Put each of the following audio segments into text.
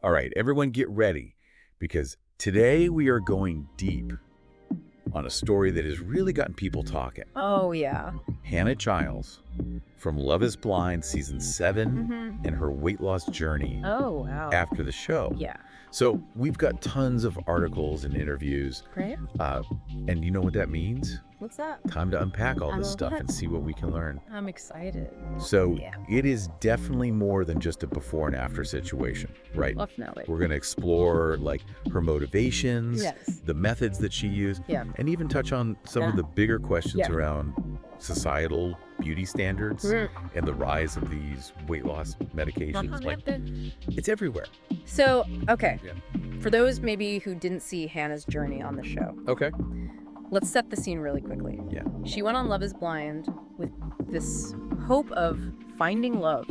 All right, everyone get ready, because today we are going deep on a story that has really gotten people talking. Oh, yeah. Hannah Jiles from Love is Blind Season 7 and her weight loss journey Oh, wow. after the show. Yeah. So we've got tons of articles and interviews. Great. And you know what that means? What's that? Time to unpack all this stuff what? and see what we can learn. I'm excited. So Yeah. it is definitely more than just a before and after situation, right? Definitely. We're going to explore like her motivations, Yes. the methods that she used, Yeah. and even touch on some of Yeah. the bigger questions Yeah. around societal beauty standards and the rise of these weight loss medications. Like, it's everywhere. So, okay. Yeah. For those maybe who didn't see Hannah's journey on the show, Okay. let's set the scene really quickly. Yeah. She went on Love is Blind with this hope of finding love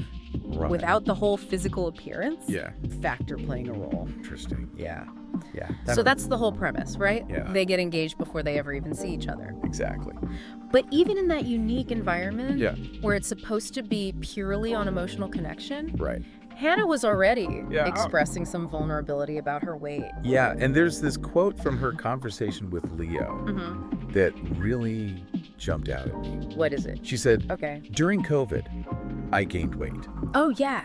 Right. without the whole physical appearance Yeah. factor playing a role. Interesting. Yeah. Yeah. So that's the whole premise, right? Yeah. They get engaged before they ever even see each other. Exactly. But even in that unique environment Yeah. where it's supposed to be purely on emotional connection, Right. Hannah was already Yeah. expressing some vulnerability about her weight. Yeah. And there's this quote from her conversation with Leo that really jumped out at me. What is it? She said, Okay. during COVID, I gained weight. Oh, yeah.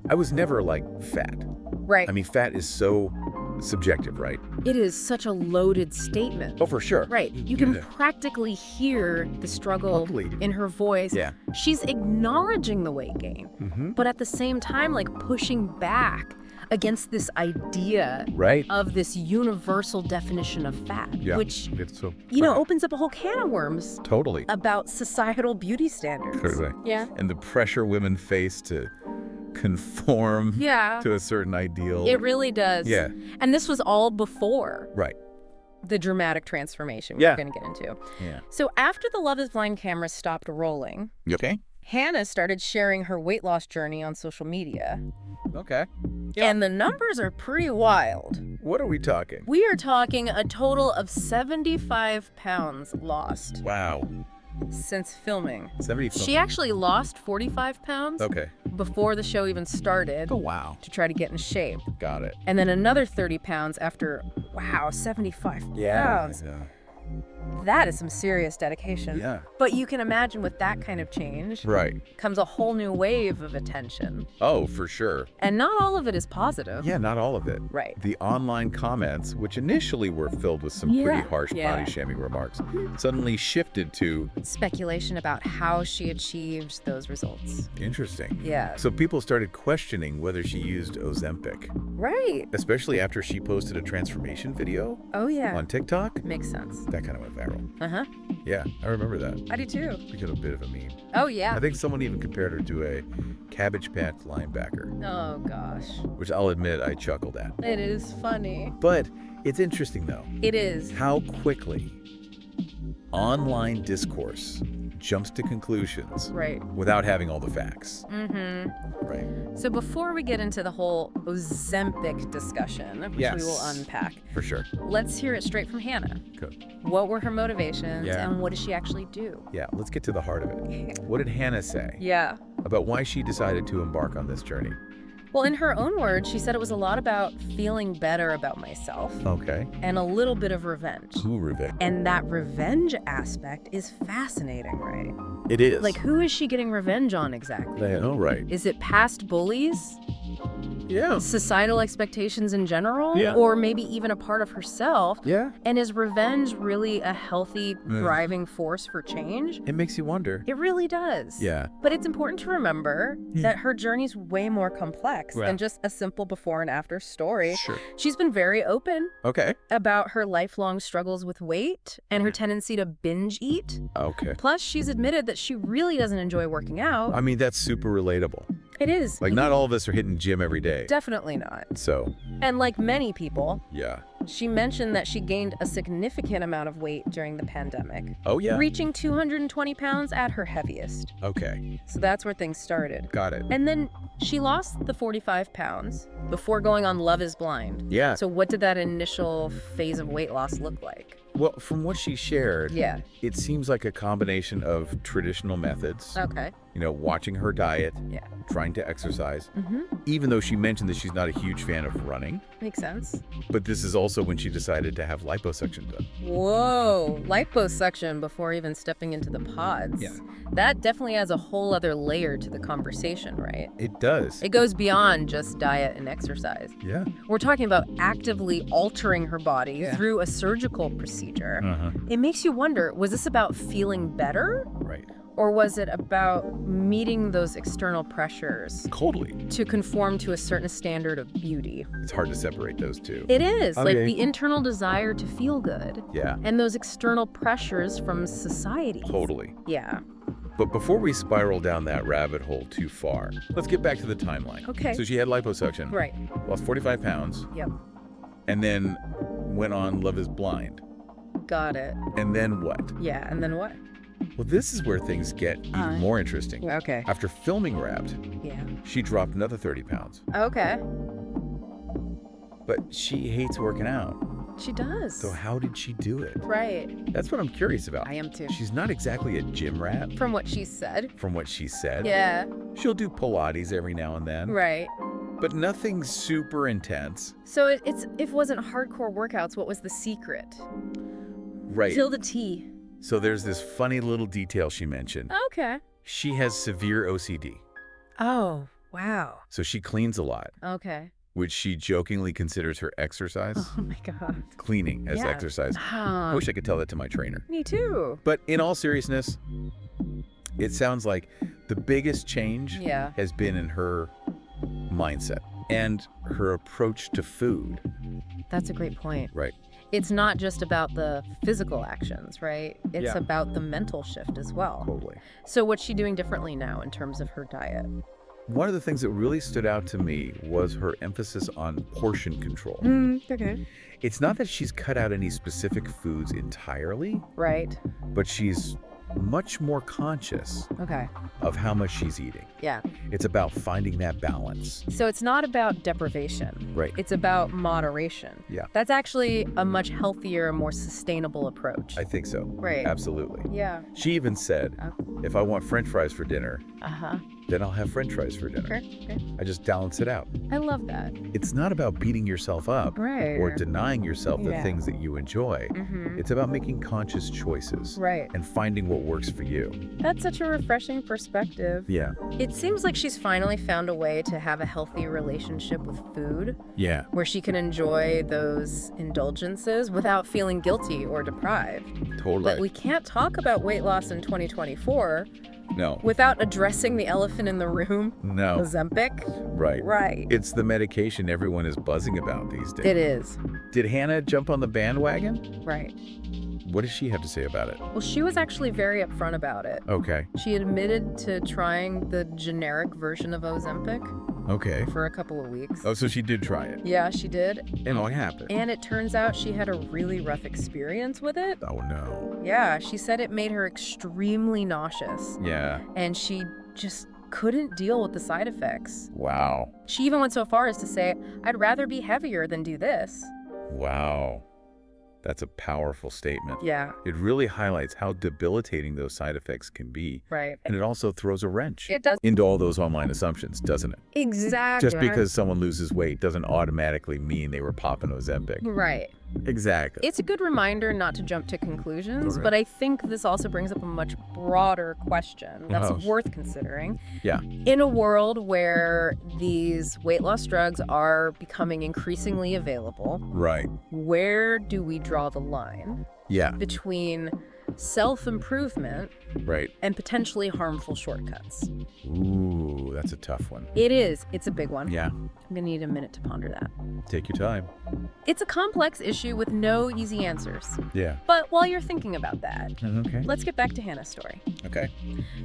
I was never like fat. Right. I mean, fat is so subjective, right? It is such a loaded statement. Oh, for sure. Right. You can Yeah. practically hear the struggle Totally. in her voice. Yeah. She's acknowledging the weight gain, but at the same time, like pushing back against this idea Right. of this universal definition of fat, Yeah. which, It's so opens up a whole can of worms totally. about societal beauty standards. Totally. Yeah. And the pressure women face to conform Yeah. to a certain ideal. It really does. Yeah. And this was all before Right. the dramatic transformation Yeah. we're going to get into. Yeah. So after the Love is Blind camera stopped rolling, Okay. Hannah started sharing her weight loss journey on social media. Okay. Yeah. And the numbers are pretty wild. What are we talking? We are talking a total of 75 pounds lost Wow. since filming. 70. She actually lost 45 pounds Okay. before the show even started Oh, wow. to try to get in shape. Got it. And then another 30 pounds after, 75 pounds. Yeah. That is some serious dedication. Yeah. But you can imagine with that kind of change Right. comes a whole new wave of attention. Oh, for sure. And not all of it is positive. Yeah, not all of it. Right. The online comments, which initially were filled with some pretty Yeah. harsh Yeah. body shaming remarks, suddenly shifted to Speculation about how she achieved those results. interesting. Yeah. So people started questioning whether she used Ozempic, Right. especially after she posted a transformation video Oh, yeah. on TikTok. Makes sense. That kind of went viral. Uh-huh. Yeah, I remember that. I do too. Became a bit of a meme. Oh, yeah. I think someone even compared her to a Cabbage Patch linebacker, Oh, gosh. which I'll admit I chuckled at. It is funny. But it's interesting, though, It is. how quickly online discourse jumps to conclusions Right. without having all the facts. Mm-hmm. Right. So before we get into the whole Ozempic discussion, which we will Yes. unpack, For sure. let's hear it straight from Hannah. Good. What were her motivations Yeah. and what did she actually do? Yeah, let's get to the heart of it. What did Hannah say Yeah. about why she decided to embark on this journey? Well, in her own words, she said it was a lot about feeling better about myself Okay. and a little bit of revenge. Who revenge? And that revenge aspect is fascinating, right? It is. Like, who is she getting revenge on exactly? Oh, right. Is it past bullies? Yeah. Societal expectations in general? Yeah. Or maybe even a part of herself? Yeah. And is revenge really a healthy, driving force for change? It makes you wonder. It really does. Yeah. But it's important to remember that her journey's way more complex Yeah. than just a simple before and after story. Sure. She's been very open Okay. about her lifelong struggles with weight and her tendency to binge eat. Okay. Plus, she's admitted that she really doesn't enjoy working out. I mean, that's super relatable. It is. Like, not all of us are hitting gym every day. Definitely not. So, And like many people, yeah. she mentioned that she gained a significant amount of weight during the pandemic, Oh, yeah. reaching 220 pounds at her heaviest. Okay. So that's where things started. Got it. And then she lost the 45 pounds before going on Love is Blind. Yeah. So what did that initial phase of weight loss look like? Well, from what she shared, Yeah. it seems like a combination of traditional methods Okay. watching her diet, Yeah. trying to exercise, Mm-hmm. even though she mentioned that she's not a huge fan of running. Makes sense. But this is also when she decided to have liposuction done. Whoa, liposuction before even stepping into the pods. Yeah. That definitely adds a whole other layer to the conversation, right? It does. It goes beyond just diet and exercise. Yeah. We're talking about actively altering her body Yeah. through a surgical procedure. Uh-huh. It makes you wonder, was this about feeling better? Right. Or was it about meeting those external pressures Totally. to conform to a certain standard of beauty? It's hard to separate those two. It is, like Okay. the internal desire to feel good Yeah, and those external pressures from society. totally. Yeah. But before we spiral down that rabbit hole too far, let's get back to the timeline. Okay. So she had liposuction, Right. lost 45 pounds, Yep. and then went on Love is Blind. Got it. And then what? Yeah. And then what? Well, this is where things get even more interesting. Okay. After filming Wrapped, Yeah. she dropped another 30 pounds. Okay. But she hates working out. She does. So how did she do it? Right. That's what I'm curious about. I am too. She's not exactly a gym rat, From what she said. from what she said. Yeah. She'll do Pilates every now and then, Right. but nothing super intense. So it wasn't hardcore workouts. What was the secret? Right. Till the T. So there's this funny little detail she mentioned. Okay. She has severe OCD, Oh, wow. so she cleans a lot, Okay. which she jokingly considers her exercise. Oh my God. Cleaning as Yeah. exercise. I Huh. wish I could tell that to my trainer. Me too. But in all seriousness, it sounds like the biggest change Yeah. has been in her mindset and her approach to food. That's a great point. Right. It's not just about the physical actions, right? It's Yeah. about the mental shift as well. Totally. So what's she doing differently now in terms of her diet? One of the things that really stood out to me was her emphasis on portion control. Okay. It's not that she's cut out any specific foods entirely, Right. but she's much more conscious Okay. of how much she's eating. Yeah. It's about finding that balance. So it's not about deprivation. Right. It's about moderation. Yeah. That's actually a much healthier, more sustainable approach. I think so. Right. Absolutely. Yeah. She even said, if I want French fries for dinner, Uh-huh. then I'll have French fries for dinner. Okay. I just balance it out. I love that. It's not about beating yourself up Right. or denying yourself the Yeah. things that you enjoy. Mm-hmm. It's about making conscious choices Right. and finding what works for you. That's such a refreshing perspective. Yeah. It seems like she's finally found a way to have a healthy relationship with food Yeah. where she can enjoy those indulgences without feeling guilty or deprived. Totally. But we can't talk about weight loss in 2024 No. without addressing the elephant in the room, No. Ozempic. Right. Right. It's the medication everyone is buzzing about these days. It is. Did Hannah jump on the bandwagon? Right. What does she have to say about it? Well, she was actually very upfront about it. Okay. She admitted to trying the generic version of Ozempic Okay. for a couple of weeks. Oh, so she did try it. Yeah, she did. And what happened? And it turns out she had a really rough experience with it. Oh, no. Yeah, she said it made her extremely nauseous Yeah. and she just couldn't deal with the side effects. Wow. She even went so far as to say, I'd rather be heavier than do this. Wow. That's a powerful statement. Yeah, It really highlights how debilitating those side effects can be. right. And it also throws a wrench It does. into all those online assumptions, doesn't it? Exactly. Just because someone loses weight doesn't automatically mean they were popping Ozempic. Right. Exactly. It's a good reminder not to jump to conclusions, Okay. but I think this also brings up a much broader question that's Oh. worth considering. Yeah. In a world where these weight loss drugs are becoming increasingly available, Right. where do we draw the line Yeah. between self-improvement Right. and potentially harmful shortcuts? Ooh, that's a tough one. It is. It's a big one. Yeah. I'm going to need a minute to ponder that. Take your time. It's a complex issue with no easy answers. Yeah. But while you're thinking about that, Okay. let's get back to Hannah's story. Okay.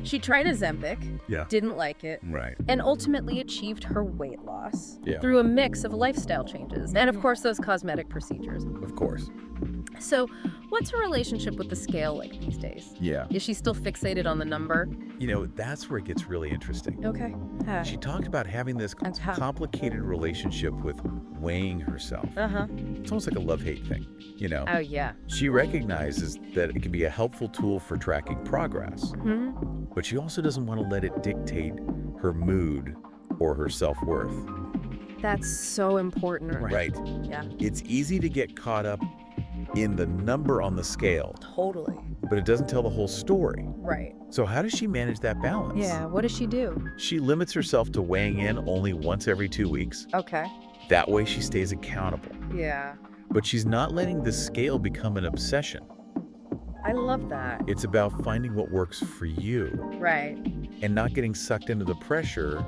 She tried Ozempic, Yeah. didn't like it, Right. and ultimately achieved her weight loss Yeah. through a mix of lifestyle changes and, of course, those cosmetic procedures. Of course. So, what's her relationship with the scale scale like these days? Yeah. Is she still fixated on the number? You know, that's where it gets really interesting. Okay. She talked about having this complicated relationship with weighing herself. Uh-huh. It's almost like a love-hate thing, you know? Oh, yeah. She recognizes that it can be a helpful tool for tracking progress, but she also doesn't want to let it dictate her mood or her self-worth. That's so important. Right. Yeah. It's easy to get caught up in the number on the scale, Totally. but it doesn't tell the whole story. Right. So how does she manage that balance? Yeah, what does she do? She limits herself to weighing in only once every 2 weeks. Okay. That way she stays accountable. Yeah. But she's not letting the scale become an obsession. I love that. It's about finding what works for you Right. and not getting sucked into the pressure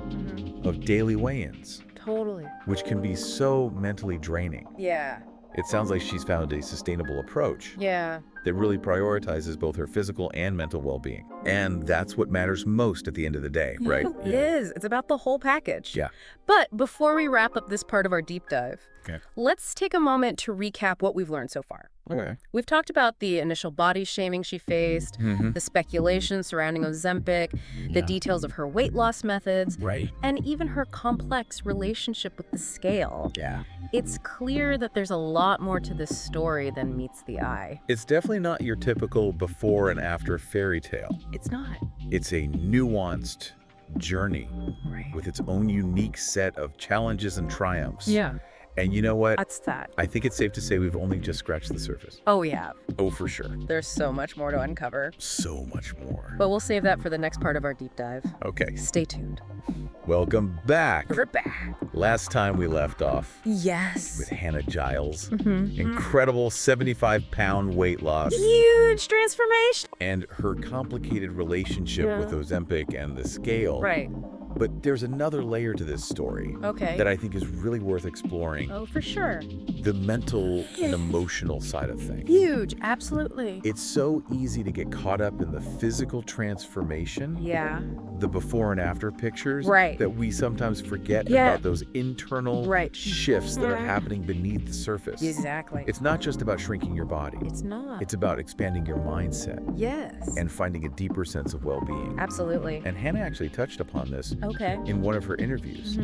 of daily weigh-ins, Totally. which can be so mentally draining. Yeah. It sounds like she's found a sustainable approach Yeah. that really prioritizes both her physical and mental well-being. And that's what matters most at the end of the day, right? It is. It's about the whole package. Yeah. But before we wrap up this part of our deep dive, Okay. let's take a moment to recap what we've learned so far. Okay. We've talked about the initial body shaming she faced, the speculation surrounding Ozempic, the details of her weight loss methods, Right. and even her complex relationship with the scale. Yeah. It's clear that there's a lot more to this story than meets the eye. It's definitely not your typical before and after fairy tale. It's not. It's a nuanced journey Right. with its own unique set of challenges and triumphs. Yeah. And you know what? That's that. I think it's safe to say we've only just scratched the surface. Oh, yeah. Oh, for sure. There's so much more to uncover. So much more. But we'll save that for the next part of our deep dive. Okay. Stay tuned. Welcome back. We're back. Last time we left off Yes. with Hannah Jiles. Incredible 75-pound weight loss. Huge transformation. And her complicated relationship with Ozempic and the scale. Right. But there's another layer to this story Okay. that I think is really worth exploring. Oh, for sure. The mental and emotional side of things. Huge. Absolutely. It's so easy to get caught up in the physical transformation, Yeah. the before and after pictures, Right. that we sometimes forget Yeah. about those internal Right. shifts that are happening beneath the surface. Exactly. It's not just about shrinking your body. It's not. It's about expanding your mindset Yes. and finding a deeper sense of well-being. Absolutely. And Hannah actually touched upon this Okay. in one of her interviews,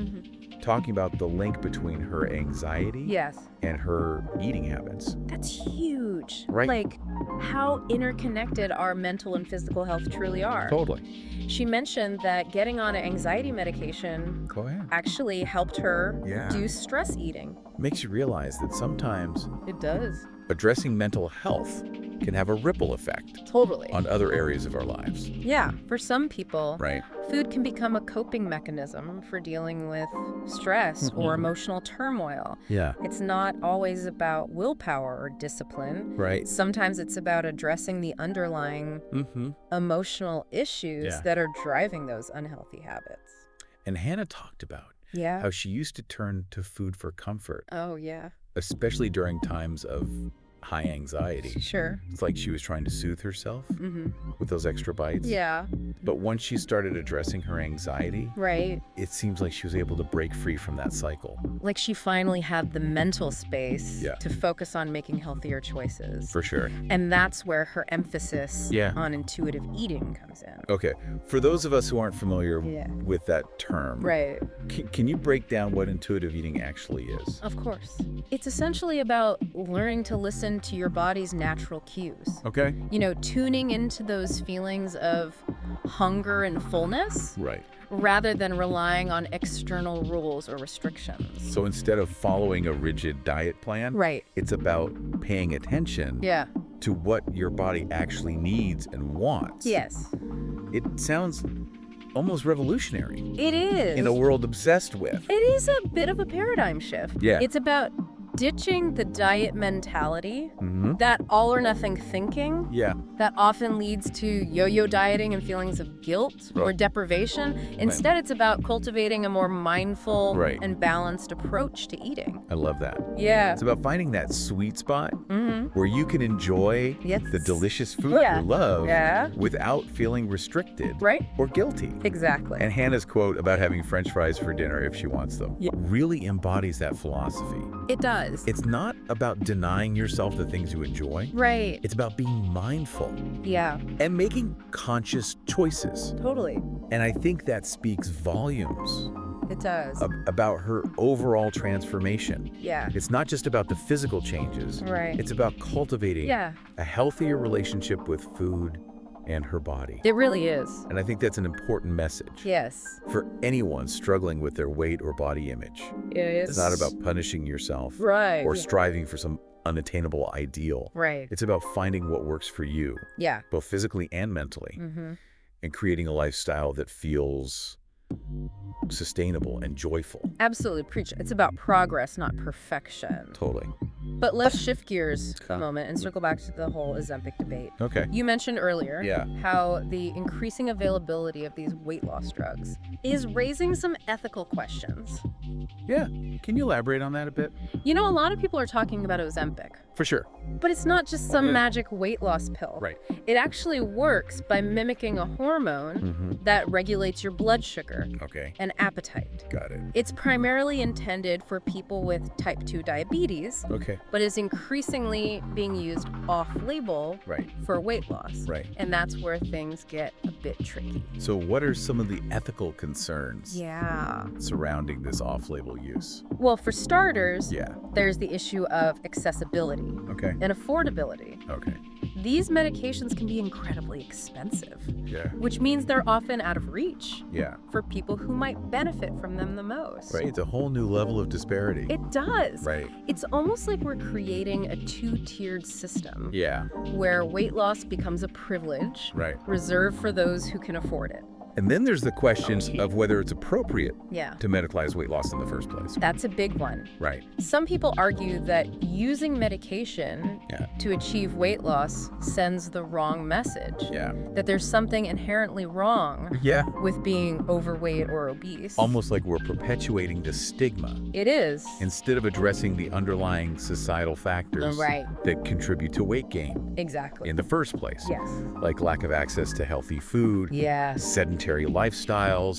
talking about the link between her anxiety Yes. and her eating habits. That's huge. Right. Like how interconnected our mental and physical health truly are. Totally. She mentioned that getting on anxiety medication Go ahead. actually helped her Yeah. do stress eating. Makes you realize that sometimes It does. addressing mental health can have a ripple effect Totally. on other areas of our lives. Yeah. For some people, Right. food can become a coping mechanism for dealing with stress or emotional turmoil. Yeah. It's not always about willpower or discipline. Right. Sometimes it's about addressing the underlying emotional issues Yeah. that are driving those unhealthy habits. And Hannah talked about Yeah. how she used to turn to food for comfort, Oh, yeah. especially during times of high anxiety. Sure. It's like she was trying to soothe herself with those extra bites. Yeah. But once she started addressing her anxiety, Right. it seems like she was able to break free from that cycle. Like she finally had the mental space Yeah. to focus on making healthier choices. For sure. And that's where her emphasis Yeah. on intuitive eating comes in. Okay. For those of us who aren't familiar Yeah. with that term, Right. can you break down what intuitive eating actually is? Of course. It's essentially about learning to listen to your body's natural cues. Okay. You know, tuning into those feelings of hunger and fullness Right. rather than relying on external rules or restrictions. So instead of following a rigid diet plan, Right. it's about paying attention Yeah. to what your body actually needs and wants. Yes. It sounds almost revolutionary It is. in a world obsessed with. It is a bit of a paradigm shift. Yeah. It's about ditching the diet mentality, Mm-hmm. that all or nothing thinking Yeah. that often leads to yo-yo dieting and feelings of guilt or Right. deprivation. Instead, it's about cultivating a more mindful Right. and balanced approach to eating. I love that. Yeah. It's about finding that sweet spot Mm-hmm. where you can enjoy Yes. the delicious food Yeah. you love Yeah. without feeling restricted Right? or guilty. Exactly. And Hannah's quote about having French fries for dinner if she wants them Yeah. really embodies that philosophy. It does. does. It's not about denying yourself the things you enjoy. Right. It's about being mindful Yeah, and making conscious choices. totally. And I think that speaks volumes It does. about her overall transformation. Yeah. It's not just about the physical changes. Right. It's about cultivating Yeah, a healthier relationship with food and her body. it really is. And I think that's an important message Yes, for anyone struggling with their weight or body image. it is. It's not about punishing yourself Right. or striving for some unattainable ideal. Right. It's about finding what works for you, Yeah. both physically and mentally, Mm-hmm. and creating a lifestyle that feels sustainable and joyful. Absolutely. Preach. It's about progress, not perfection. Totally. But let's shift gears a Okay. moment and circle back to the whole Ozempic debate. Okay. You mentioned earlier Yeah. how the increasing availability of these weight loss drugs is raising some ethical questions. Yeah. Can you elaborate on that a bit? You know, a lot of people are talking about Ozempic, For sure. but it's not just some magic weight loss pill. Right. It actually works by mimicking a hormone Mm-hmm. that regulates your blood sugar Okay. and appetite. Got it. It's primarily intended for people with type 2 diabetes, Okay. but is increasingly being used off-label Right. for weight loss. Right. And that's where things get a bit tricky. So what are some of the ethical concerns Yeah. surrounding this off-label use? Well, for starters, Yeah. there's the issue of accessibility Okay. and affordability. Okay. These medications can be incredibly expensive, Yeah. which means they're often out of reach Yeah. for people who might benefit from them the most. Right. It's a whole new level of disparity. It does. Right. It's almost like we're creating a two-tiered system Yeah. where weight loss becomes a privilege Right. reserved for those who can afford it. And then there's the questions of whether it's appropriate Yeah. to medicalize weight loss in the first place. That's a big one. Right. Some people argue that using medication Yeah. to achieve weight loss sends the wrong message. Yeah. That there's something inherently wrong Yeah. with being overweight or obese. Almost like we're perpetuating the stigma It is. instead of addressing the underlying societal factors Right. that contribute to weight gain Exactly. in the first place. Yes. Like lack of access to healthy food, Yes. sedentary lifestyles,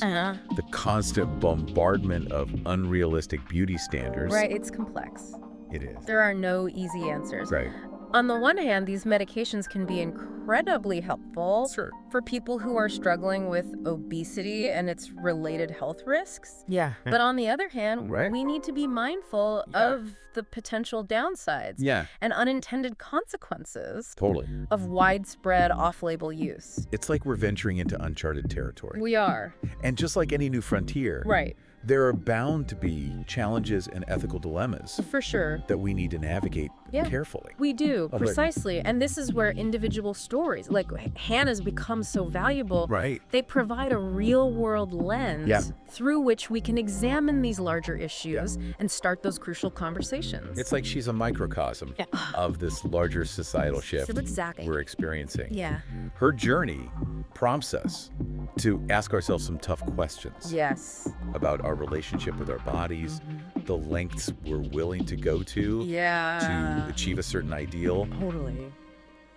the constant bombardment of unrealistic beauty standards. Right. It's complex. It is. There are no easy answers. Right. On the one hand, these medications can be incredibly helpful Sure. for people who are struggling with obesity and its related health risks. Yeah. But on the other hand, Right. we need to be mindful of the potential downsides Yeah. and unintended consequences Totally. of widespread off-label use. It's like we're venturing into uncharted territory. We are. And just like any new frontier, Right. there are bound to be challenges and ethical dilemmas For sure. that we need to navigate Yeah. carefully. We do, but- precisely. And this is where individual stories, like Hannah's, become so valuable. Right. They provide a real-world lens Yeah. through which we can examine these larger issues and start those crucial conversations. It's like she's a microcosm Yeah. of this larger societal shift Exactly. we're experiencing. Yeah. Her journey prompts us to ask ourselves some tough questions Yes. about our relationship with our bodies, the lengths we're willing to go to Yeah. achieve a certain ideal, Totally.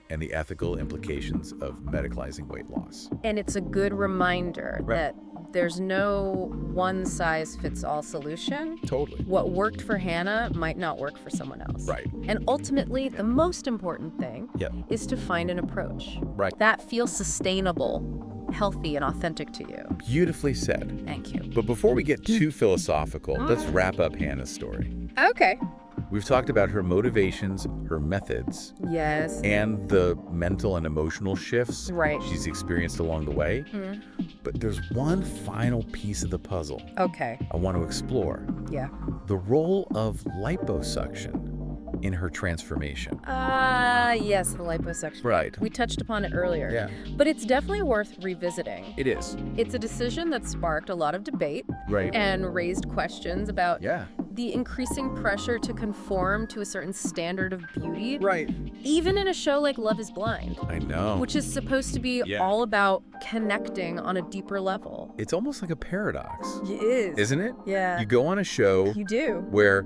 and the ethical implications of medicalizing weight loss. And it's a good reminder Right. that there's no one-size-fits-all solution. Totally. What worked for Hannah might not work for someone else. Right. And ultimately, the most important thing Yeah. is to find an approach Right. that feels sustainable, healthy, and authentic to you. Beautifully said. Thank you. But before we get too philosophical, let's wrap up Hannah's story. Okay. We've talked about her motivations, her methods, Yes. and the mental and emotional shifts Right. she's experienced along the way. Mhm. But there's one final piece of the puzzle Okay. I want to explore. Yeah. The role of liposuction in her transformation. Yes, the liposuction. Right. We touched upon it earlier. Yeah. But it's definitely worth revisiting. It is. It's a decision that sparked a lot of debate Right. and raised questions about Yeah. the increasing pressure to conform to a certain standard of beauty, Right. even in a show like Love is Blind, I know. which is supposed to be Yeah. all about connecting on a deeper level. It's almost like a paradox, It is. isn't it? Yeah. You go on a show You do, where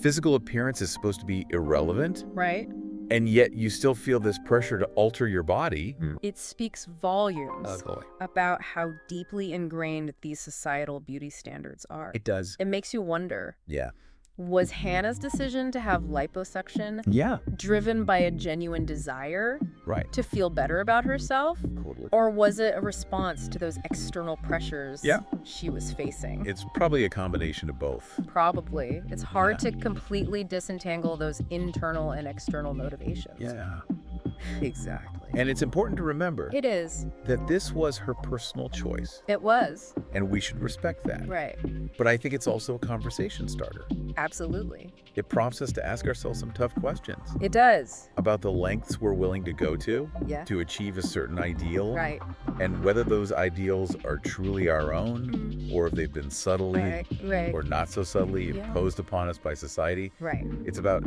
physical appearance is supposed to be irrelevant, right? and yet you still feel this pressure to alter your body. It speaks volumes Ugly. about how deeply ingrained these societal beauty standards are. It does. It makes you wonder, Yeah. Was Hannah's decision to have liposuction Yeah. driven by a genuine desire Right. to feel better about herself? Totally. Or was it a response to those external pressures Yeah. she was facing? It's probably a combination of both. Probably. It's hard to completely disentangle those internal and external motivations. Yeah. Exactly. And it's important to remember It is. that this was her personal choice, It was. and we should respect that. Right. But I think it's also a conversation starter. Absolutely. It prompts us to ask ourselves some tough questions It does. about the lengths we're willing to go to Yeah. to achieve a certain ideal, Right. and whether those ideals are truly our own or if they've been subtly Right. or not so subtly Yeah. imposed upon us by society. Right. It's about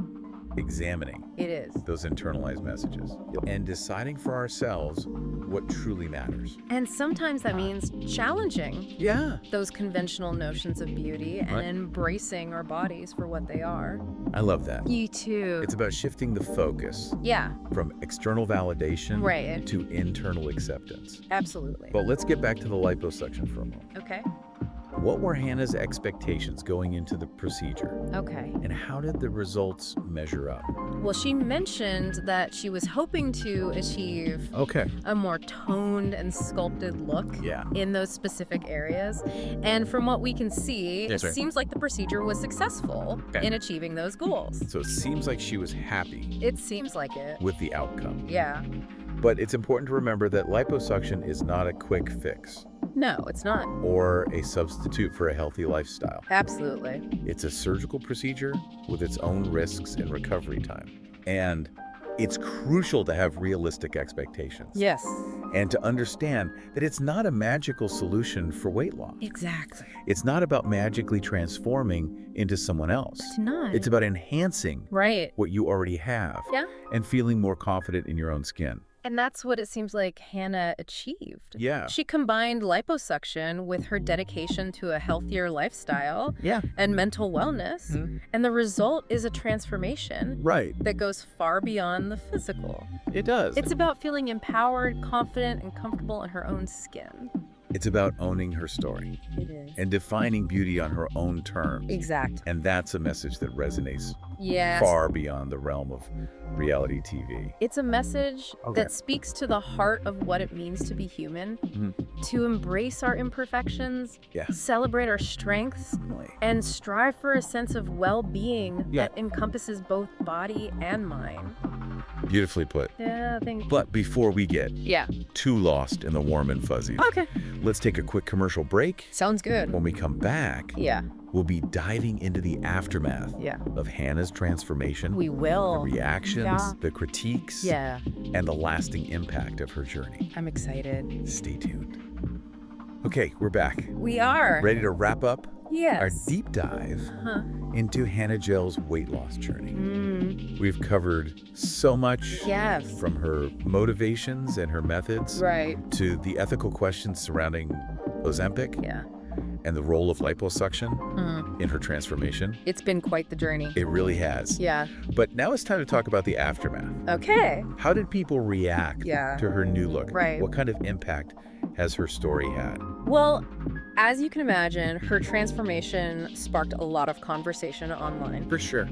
examining It is. those internalized messages and deciding for ourselves what truly matters. And sometimes that means challenging Yeah. those conventional notions of beauty and Right. embracing our bodies for what they are. I love that. You too. It's about shifting the focus Yeah, from external validation Right. to internal acceptance. absolutely. But let's get back to the liposuction for a moment. Okay. What were Hannah's expectations going into the procedure? Okay. And how did the results measure up? Well, she mentioned that she was hoping to achieve Okay. a more toned and sculpted look Yeah. in those specific areas. And from what we can see, Yes, it sir. seems like the procedure was successful Okay. in achieving those goals. So it seems like she was happy It seems like it. with the outcome. Yeah. But it's important to remember that liposuction is not a quick fix No, it's not. or a substitute for a healthy lifestyle. Absolutely. It's a surgical procedure with its own risks and recovery time. And it's crucial to have realistic expectations. Yes. And to understand that it's not a magical solution for weight loss. Exactly. It's not about magically transforming into someone else. It's not. It's about enhancing Right. what you already have Yeah. and feeling more confident in your own skin. And that's what it seems like Hannah achieved. Yeah. She combined liposuction with her dedication to a healthier lifestyle Yeah. and mental wellness. Mhm. And the result is a transformation Right. that goes far beyond the physical. It does. It's about feeling empowered, confident, and comfortable in her own skin. It's about owning her story It is. and defining beauty on her own terms. Exactly. And that's a message that resonates Yes. far beyond the realm of reality TV. It's a message Okay. that speaks to the heart of what it means to be human, to embrace our imperfections, Yeah. celebrate our strengths, and strive for a sense of well-being Yeah. that encompasses both body and mind. Beautifully put. Yeah, thank But before we get Yeah. too lost in the warm and fuzzy, Okay. let's take a quick commercial break. Sounds good. When we come back, Yeah. we'll be diving into the aftermath Yeah. of Hannah's transformation, We the will. reactions, Yeah. the critiques, Yeah. and the lasting impact of her journey. I'm excited. Stay tuned. Okay, we're back. We are. Ready to wrap up Yes. our deep dive Huh. into Hannah Jiles' weight loss journey. Mm. We've covered so much Yes. from her motivations and her methods Right. to the ethical questions surrounding Ozempic Yeah. and the role of liposuction Mm. in her transformation. It's been quite the journey. It really has. Yeah. But now it's time to talk about the aftermath. Okay. How did people react Yeah. to her new look? Right. What kind of impact has her story had? Well, as you can imagine, her transformation sparked a lot of conversation online. For sure.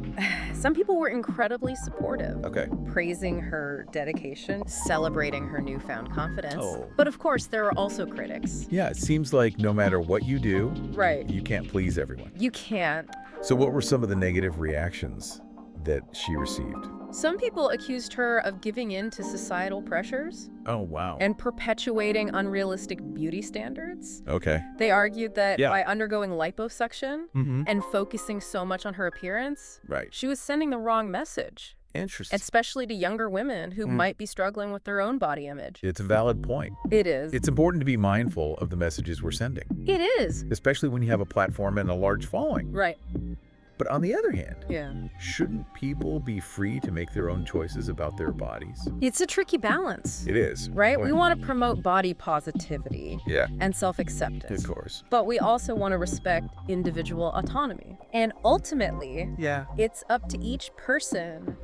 Some people were incredibly supportive, Okay. praising her dedication, celebrating her newfound confidence. Oh. But of course, there are also critics. Yeah, it seems like no matter what you do, Right. you can't please everyone. You can't. So what were some of the negative reactions that she received? Some people accused her of giving in to societal pressures Oh, wow. and perpetuating unrealistic beauty standards. Okay. They argued that Yeah. by undergoing liposuction Mm-hmm. and focusing so much on her appearance, Right. she was sending the wrong message, Interesting. especially to younger women who might be struggling with their own body image. It's a valid point. It is. It's important to be mindful of the messages we're sending, It is. especially when you have a platform and a large following. Right. But on the other hand, Yeah. shouldn't people be free to make their own choices about their bodies? It's a tricky balance, It is. right? We want to promote body positivity Yeah, and self-acceptance. of course. But we also want to respect individual autonomy. And ultimately, Yeah. it's up to each person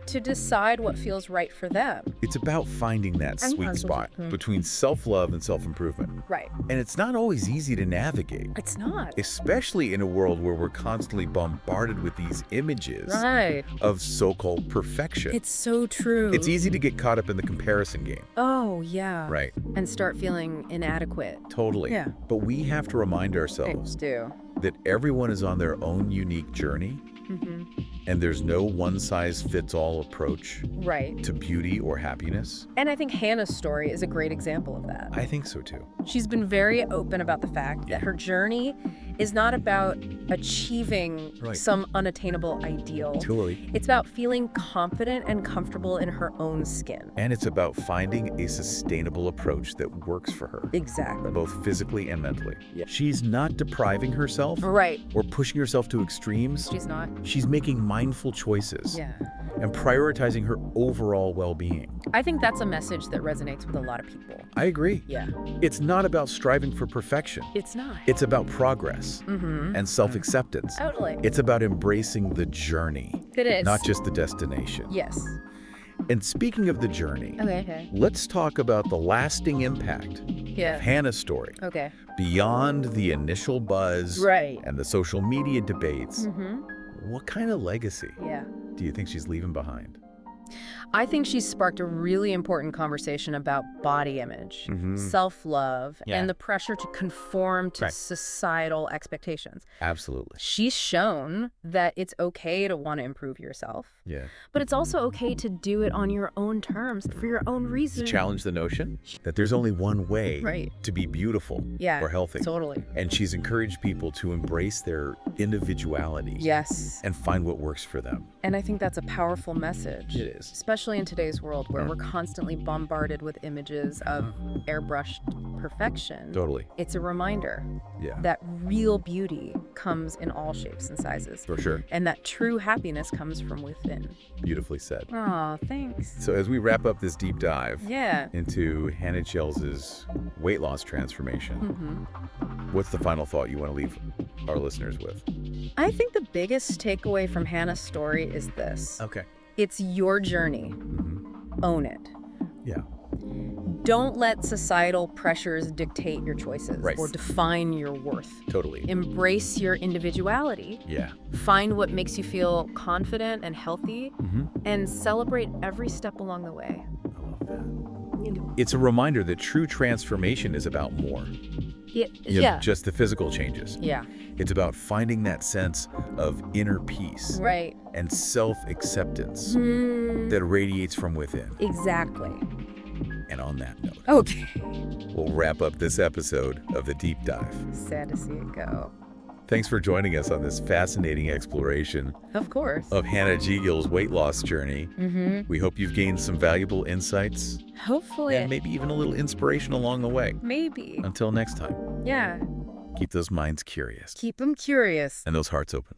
to decide what feels right for them. It's about finding that sweet spot between self-love and self-improvement. Right. And it's not always easy to navigate. It's not. Especially in a world where we're constantly bombarded with these images of so-called perfection. It's so true. It's easy to get caught up in the comparison game. Oh, yeah. Right. And start feeling inadequate. Totally. Yeah. But we have to remind ourselves that everyone is on their own unique journey. And there's no one-size-fits-all approach to beauty or happiness. And I think Hannah's story is a great example of that. I think so, too. She's been very open about the fact that her journey is not about achieving some unattainable ideal. Totally. It's about feeling confident and comfortable in her own skin. And it's about finding a sustainable approach that works for her. Exactly. Both physically and mentally. She's not depriving herself or pushing herself to extremes. She's not. She's making mindful choices and prioritizing her overall well-being. I think that's a message that resonates with a lot of people. I agree. Yeah. It's not about striving for perfection. It's not. It's about progress and self-acceptance. Totally. It's about embracing the journey. It is. Not just the destination. Yes. And speaking of the journey, let's talk about the lasting impact of Hannah's story. Beyond the initial buzz and the social media debates, what kind of legacy do you think she's leaving behind? I think she's sparked a really important conversation about body image, self-love, and the pressure to conform to societal expectations. Absolutely. She's shown that it's okay to want to improve yourself. But it's also okay to do it on your own terms, for your own reasons. To challenge the notion that there's only one way to be beautiful or healthy. Totally. And she's encouraged people to embrace their individuality. And find what works for them. And I think that's a powerful message. It is. Especially in today's world where we're constantly bombarded with images of airbrushed perfection. Totally. It's a reminder that real beauty comes in all shapes and sizes. For sure. And that true happiness comes from within. Beautifully said. Aw, thanks. So as we wrap up this deep dive into Hannah Jiles' weight loss transformation, what's the final thought you want to leave our listeners with? I think the biggest takeaway from Hannah's story is this. It's your journey. Own it. Don't let societal pressures dictate your choices or define your worth. Totally. Embrace your individuality. Find what makes you feel confident and healthy, and celebrate every step along the way. I love that. It's a reminder that true transformation is about more. Just the physical changes. It's about finding that sense of inner peace and self-acceptance that radiates from within. Exactly. And on that note, we'll wrap up this episode of The Deep Dive. Sad to see it go. Thanks for joining us on this fascinating exploration of Hannah Jiles' weight loss journey. We hope you've gained some valuable insights. Hopefully. And maybe even a little inspiration along the way. Maybe. Until next time. Yeah. Keep those minds curious. Keep them curious. And those hearts open.